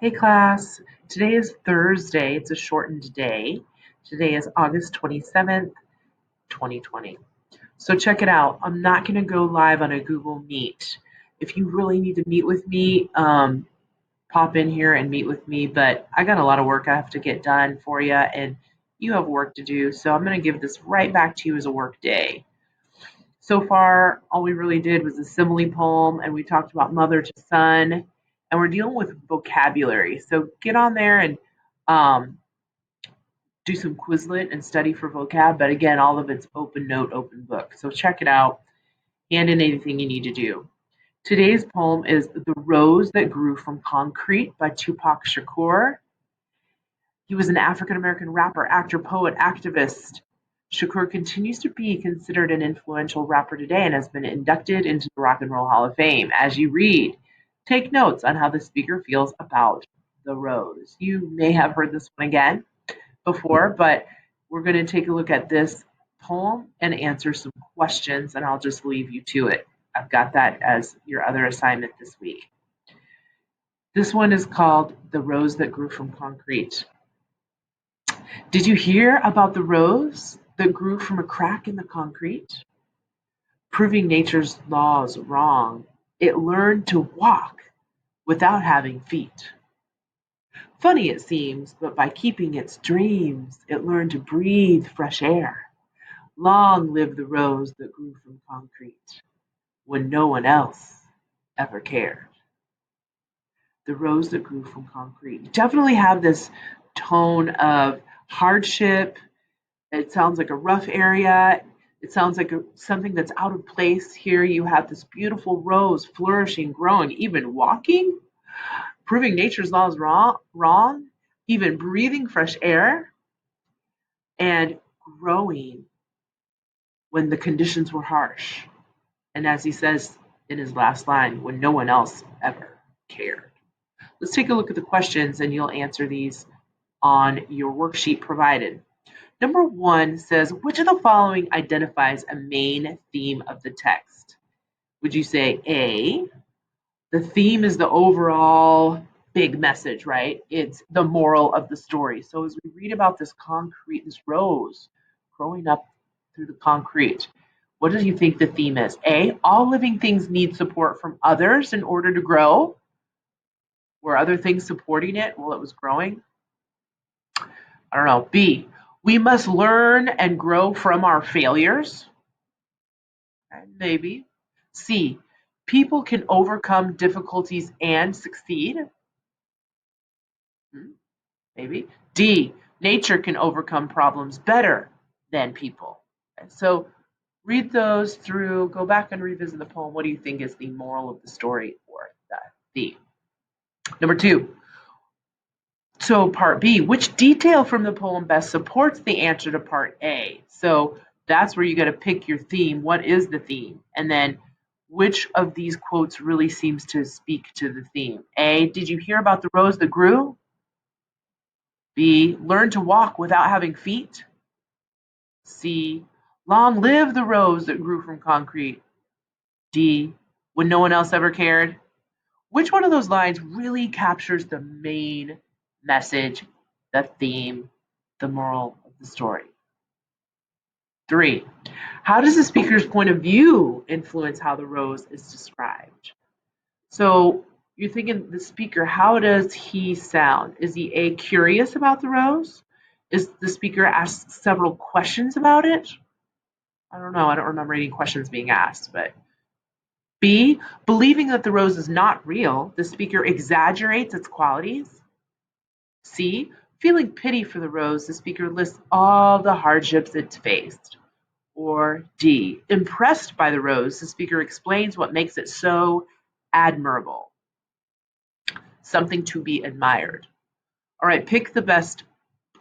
Hey class, today is Thursday. It's a shortened day. Today is August 27th, 2020. So check it out. I'm not going to go live on a Google Meet. If you really need to meet with me, pop in here and meet with me. But I got a lot of work I have to get done for you, and you have work to do. So I'm going to give this right back to you as a work day. So far, all we really did was a simile poem, and we talked about mother to son, and we're dealing with vocabulary. So get on there and um, do some Quizlet and study for vocab. But again, all of it's open note, open book. So check it out, and in anything you need to do. Today's poem is The Rose That Grew from Concrete by Tupac Shakur. He was an African American rapper, actor, poet, activist. Shakur continues to be considered an influential rapper today and has been inducted into the Rock and Roll Hall of Fame. As you read, take notes on how the speaker feels about the rose. You may have heard this one again before, but we're going to take a look at this poem and answer some questions, and I'll just leave you to it. I've got that as your other assignment this week. This one is called The Rose That Grew from Concrete. Did you hear about the rose that grew from a crack in the concrete? Proving nature's laws wrong, it learned to walk without having feet. Funny it seems, but by keeping its dreams, it learned to breathe fresh air. Long live the rose that grew from concrete when no one else ever cared. The rose that grew from concrete. You definitely have this tone of hardship. It sounds like a rough area. It sounds like something that's out of place. Here you have this beautiful rose flourishing, growing, even walking, proving nature's laws wrong, even breathing fresh air, and growing when the conditions were harsh. And as he says in his last line, when no one else ever cared. Let's take a look at the questions and you'll answer these on your worksheet provided. Number 1 says, which of the following identifies a main theme of the text? Would you say A, the theme is the overall big message, right? It's the moral of the story. So as we read about this concrete, this rose growing up through the concrete, what do you think the theme is? A, all living things need support from others in order to grow. Were other things supporting it while it was growing? I don't know. B, we must learn and grow from our failures. Maybe. C, people can overcome difficulties and succeed. Maybe. D, nature can overcome problems better than people. So read those through, go back and revisit the poem. What do you think is the moral of the story or that theme? Number 2, so part B, which detail from the poem best supports the answer to part A? So that's where you got to pick your theme. What is the theme? And then which of these quotes really seems to speak to the theme? A, did you hear about the rose that grew? B, learn to walk without having feet? C, long live the rose that grew from concrete? D, when no one else ever cared? Which one of those lines really captures the main message, the theme, the moral of the story? 3, how does the speaker's point of view influence how the rose is described? So you're thinking the speaker, how does he sound? Is he A, curious about the rose? Is the speaker asked several questions about it? I don't know. I don't remember any questions being asked, but B, believing that the rose is not real, the speaker exaggerates its qualities. C, feeling pity for the rose, the speaker lists all the hardships it's faced. Or D, impressed by the rose, the speaker explains what makes it so admirable, something to be admired. All right, pick the best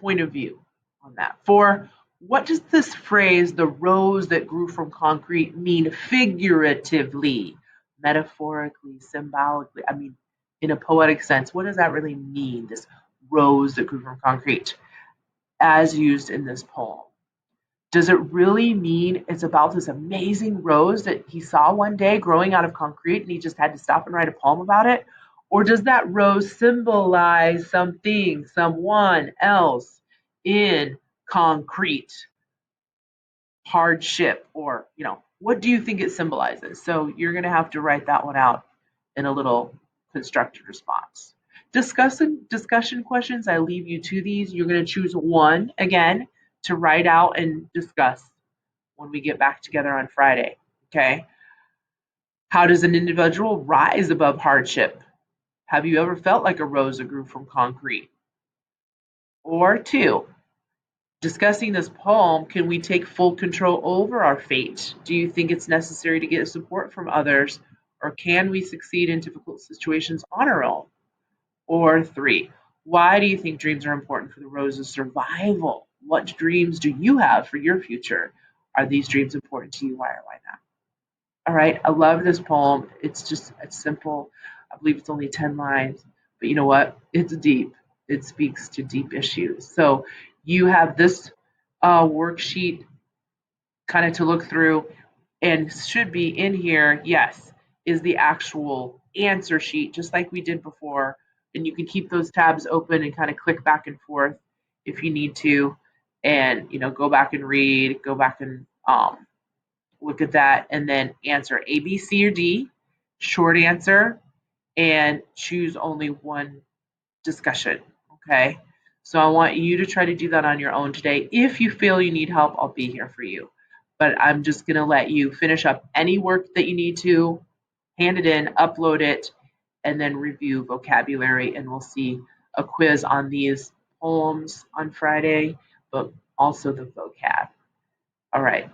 point of view on that. 4, what does this phrase, the rose that grew from concrete, mean figuratively, metaphorically, symbolically? I mean, in a poetic sense, what does that really mean, this rose that grew from concrete, as used in this poem? Does it really mean it's about this amazing rose that he saw one day growing out of concrete and he just had to stop and write a poem about it? Or does that rose symbolize something, someone else in concrete? Hardship, or what do you think it symbolizes? So you're going to have to write that one out in a little constructed response. Discussion questions, I leave you to these. You're going to choose one again to write out and discuss when we get back together on Friday. Okay. How does an individual rise above hardship? Have you ever felt like a rose that grew from concrete? Or two, discussing this poem, can we take full control over our fate? Do you think it's necessary to get support from others, or can we succeed in difficult situations on our own? Or three, why do you think dreams are important for the rose's survival? What dreams do you have for your future? Are these dreams important to you? Why or why not? All right, I love this poem. It's simple. I believe it's only 10 lines, but you know what? It's deep. It speaks to deep issues. So you have this worksheet kind of to look through, and should be in here, yes, is the actual answer sheet, just like we did before. And you can keep those tabs open and kind of click back and forth if you need to, and go back and read, go back and look at that, and then answer A, B, C, or D, short answer, and choose only one discussion. Okay. So I want you to try to do that on your own today. If you feel you need help, I'll be here for you. But I'm just going to let you finish up any work that you need to, hand it in, upload it, and then review vocabulary. And we'll see a quiz on these poems on Friday, but also the vocab. All right.